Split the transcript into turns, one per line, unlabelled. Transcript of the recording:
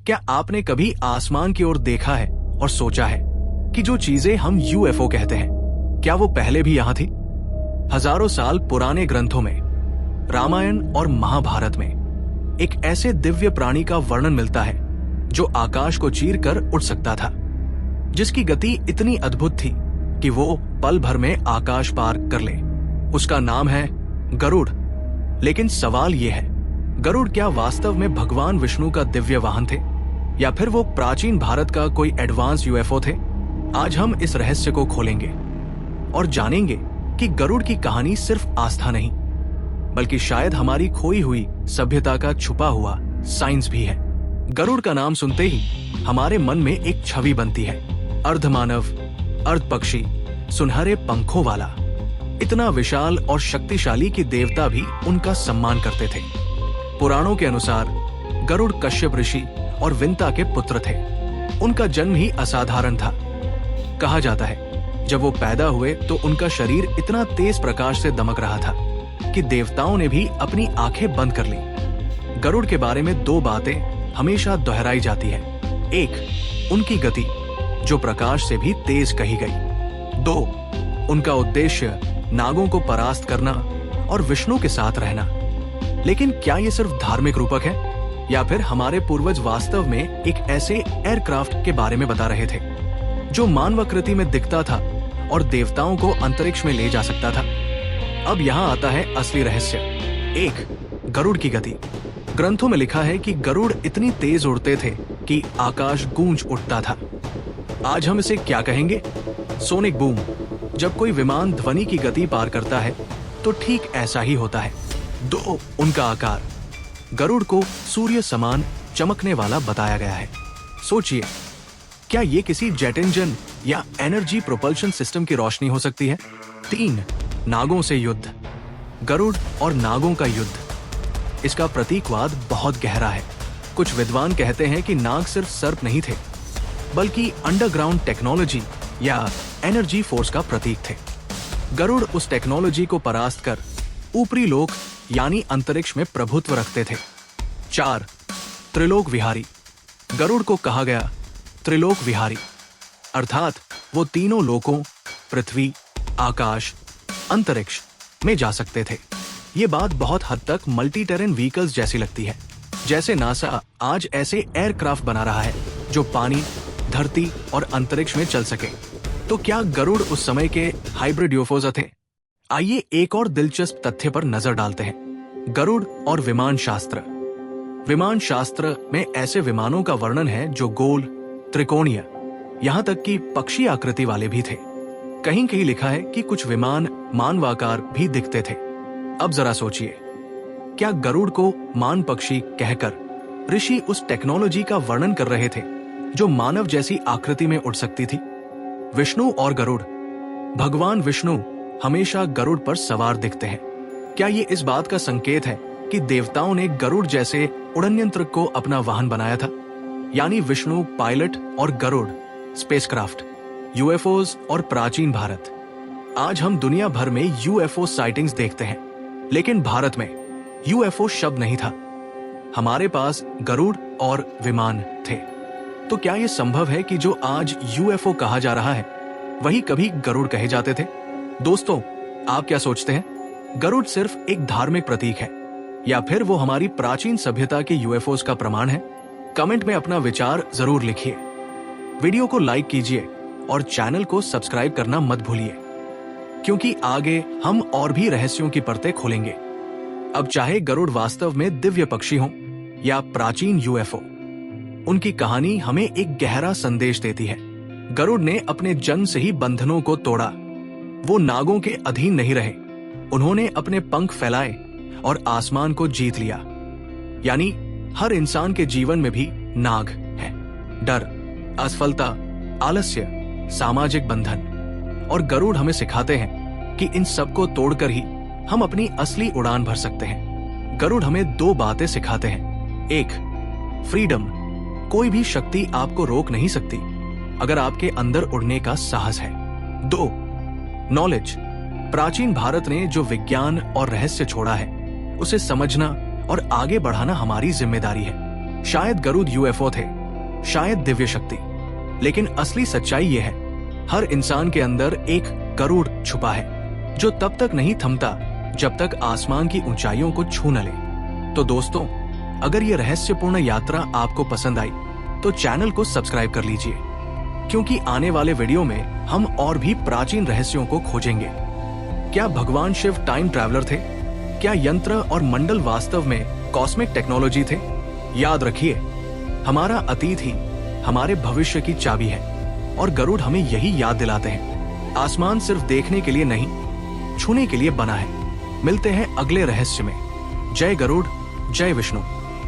क्या आपने कभी आसमान की ओर देखा है और सोचा है कि जो चीजें हम यूएफओ कहते हैं, क्या वो पहले भी यहां थी? हजारों साल पुराने ग्रंथों में, रामायण और महाभारत में एक ऐसे दिव्य प्राणी का वर्णन मिलता है जो आकाश को चीर कर उड़ सकता था, जिसकी गति इतनी अद्भुत थी कि वो पल भर में आकाश पार कर ले। उसका नाम है गरुड़। लेकिन सवाल यह है, गरुड़ क्या वास्तव में भगवान विष्णु का दिव्य वाहन थे, या फिर वो प्राचीन भारत का कोई एडवांस यूएफओ थे? आज हम इस रहस्य को खोलेंगे और जानेंगे कि गरुड़ की कहानी सिर्फ आस्था नहीं, बल्कि शायद हमारी खोई हुई सभ्यता का छुपा हुआ साइंस भी है। गरुड़ का नाम सुनते ही हमारे मन में एक छवि बनती है, अर्धमानव, अर्ध पक्षी, सुनहरे पंखों वाला। इतना विशाल और शक्तिशाली कि देवता भी उनका सम्मान करते थे। पुराणों के अनुसार गरुड़ कश्यप ऋषि और विंता के पुत्र थे। उनका जन्म ही असाधारण था। कहा जाता है जब वो पैदा हुए तो उनका शरीर इतना तेज प्रकाश से दमक रहा था कि देवताओं ने भी अपनी आंखें बंद कर ली। गरुड़ के बारे में दो बातें हमेशा दोहराई जाती है। एक, उनकी गति जो प्रकाश से भी तेज कही गई। दो, उनका उद्देश्य नागों को परास्त करना और विष्णु के साथ रहना। लेकिन क्या ये सिर्फ धार्मिक रूपक है, या फिर हमारे पूर्वज वास्तव में एक ऐसे एयरक्राफ्ट के बारे में बता रहे थे जो मानवाकृति में दिखता था और देवताओं को अंतरिक्ष में ले जा सकता था? अब यहाँ आता है असली रहस्य। एक, गरुड़ की गति। ग्रंथों में लिखा है कि गरुड़ इतनी तेज उड़ते थे कि आकाश गूंज उठता था। आज हम इसे क्या कहेंगे? Sonic boom. जब कोई विमान ध्वनि की गति पार करता है तो ठीक ऐसा ही होता है। दो, उनका आकार। गरुड़ को सूर्य समान चमकने वाला बताया गया है। सोचिए, क्या ये किसी जेट इंजन या एनर्जी प्रोपल्शन सिस्टम की रोशनी हो सकती है? तीन, नागों से युद्ध। गरुड़ और नागों का युद्ध। इसका प्रतीकवाद बहुत गहरा है। कुछ विद्वान कहते हैं कि नाग सिर्फ सर्प नहीं थे, बल्कि अंडरग्राउंड टेक्नोलॉजी या एनर्जी फोर्स का प्रतीक थे। गरुड़ उस टेक्नोलॉजी को परास्त कर ऊपरी लोक यानी अंतरिक्ष में प्रभुत्व रखते थे। चार, त्रिलोक विहारी। गरुड़ को कहा गया त्रिलोक विहारी, अर्थात वो तीनों लोकों पृथ्वी, आकाश, अंतरिक्ष में जा सकते थे। ये बात बहुत हद तक मल्टी टेरेन व्हीकल्स जैसी लगती है, जैसे नासा आज ऐसे एयरक्राफ्ट बना रहा है जो पानी, धरती और अंतरिक्ष में चल सके। तो क्या गरुड़ उस समय के हाइब्रिड यूएफओज थे? आइए एक और दिलचस्प तथ्य पर नजर डालते हैं। गरुड़ और विमान शास्त्र। विमान शास्त्र में ऐसे विमानों का वर्णन है जो गोल, त्रिकोणीय, यहाँ तक कि पक्षी आकृति वाले भी थे। कहीं कहीं लिखा है कि कुछ विमान मानवाकार भी दिखते थे। अब जरा सोचिए, क्या गरुड़ को मान पक्षी कहकर ऋषि उस टेक्नोलॉजी का वर्णन कर रहे थे जो मानव जैसी आकृति में उड़ सकती थी? विष्णु और गरुड़। भगवान विष्णु हमेशा गरुड़ पर सवार दिखते हैं। क्या ये इस बात का संकेत है कि देवताओं ने गरुड़ जैसे उड़न यंत्र को अपना वाहन बनाया था? यानी विष्णु पायलट और गरुड़ स्पेसक्राफ्ट, यूएफओज और प्राचीन भारत। आज हम दुनिया भर में यूएफओ साइटिंग्स देखते हैं, लेकिन भारत में यूएफओ शब्द नहीं था। हमारे पास गरुड़ और विमान थे। तो क्या यह संभव है कि जो आज यूएफओ कहा जा रहा है वही कभी गरुड़ कहे जाते थे? दोस्तों, आप क्या सोचते हैं? गरुड़ सिर्फ एक धार्मिक प्रतीक है, या फिर वो हमारी प्राचीन सभ्यता के यूएफओज का प्रमाण है? कमेंट में अपना विचार जरूर लिखिए। वीडियो को लाइक कीजिए और चैनल को सब्सक्राइब करना मत भूलिए, क्योंकि आगे हम और भी रहस्यों की परतें खोलेंगे। अब चाहे गरुड़ वास्तव में दिव्य पक्षी हों या प्राचीन यूएफओ, उनकी कहानी हमें एक गहरा संदेश देती है। गरुड़ ने अपने जन्म से ही बंधनों को तोड़ा। वो नागों के अधीन नहीं रहे। उन्होंने अपने पंख फैलाए और आसमान को जीत लिया। यानी हर इंसान के जीवन में भी नाग है। डर, असफलता, आलस्य, सामाजिक बंधन। और गरुड़ हमें सिखाते हैं कि इन सब को तोड़कर ही हम अपनी असली उड़ान भर सकते हैं। गरुड़ हमें दो बातें सिखाते हैं। एक, फ्रीडम। कोई भी शक्ति आपको रोक नहीं सकती अगर आपके अंदर उड़ने का साहस है। दो, नॉलेज। प्राचीन भारत ने जो विज्ञान और रहस्य छोड़ा है उसे समझना और आगे बढ़ाना हमारी जिम्मेदारी है। शायद गरुड़ यूएफओ थे, शायद दिव्य शक्ति। लेकिन असली सच्चाई यह है, हर इंसान के अंदर एक गरुड़ छुपा है, जो तब तक नहीं थमता जब तक आसमान की ऊंचाइयों को छू न ले। तो दोस्तों, अगर ये रहस्यपूर्ण यात्रा आपको पसंद आई तो चैनल को सब्सक्राइब कर लीजिए, क्योंकि आने वाले वीडियो में हम और भी प्राचीन रहस्यों को खोजेंगे। क्या भगवान शिव टाइम ट्रैवलर थे? क्या यंत्र और मंडल वास्तव में कॉस्मिक टेक्नोलॉजी थे? याद रखिए, हमारा अतीत ही हमारे भविष्य की चाबी है, और गरुड़ हमें यही याद दिलाते हैं। आसमान सिर्फ देखने के लिए नहीं, छूने के लिए बना है। मिलते हैं अगले रहस्य में। जय गरुड़, जय विष्णु।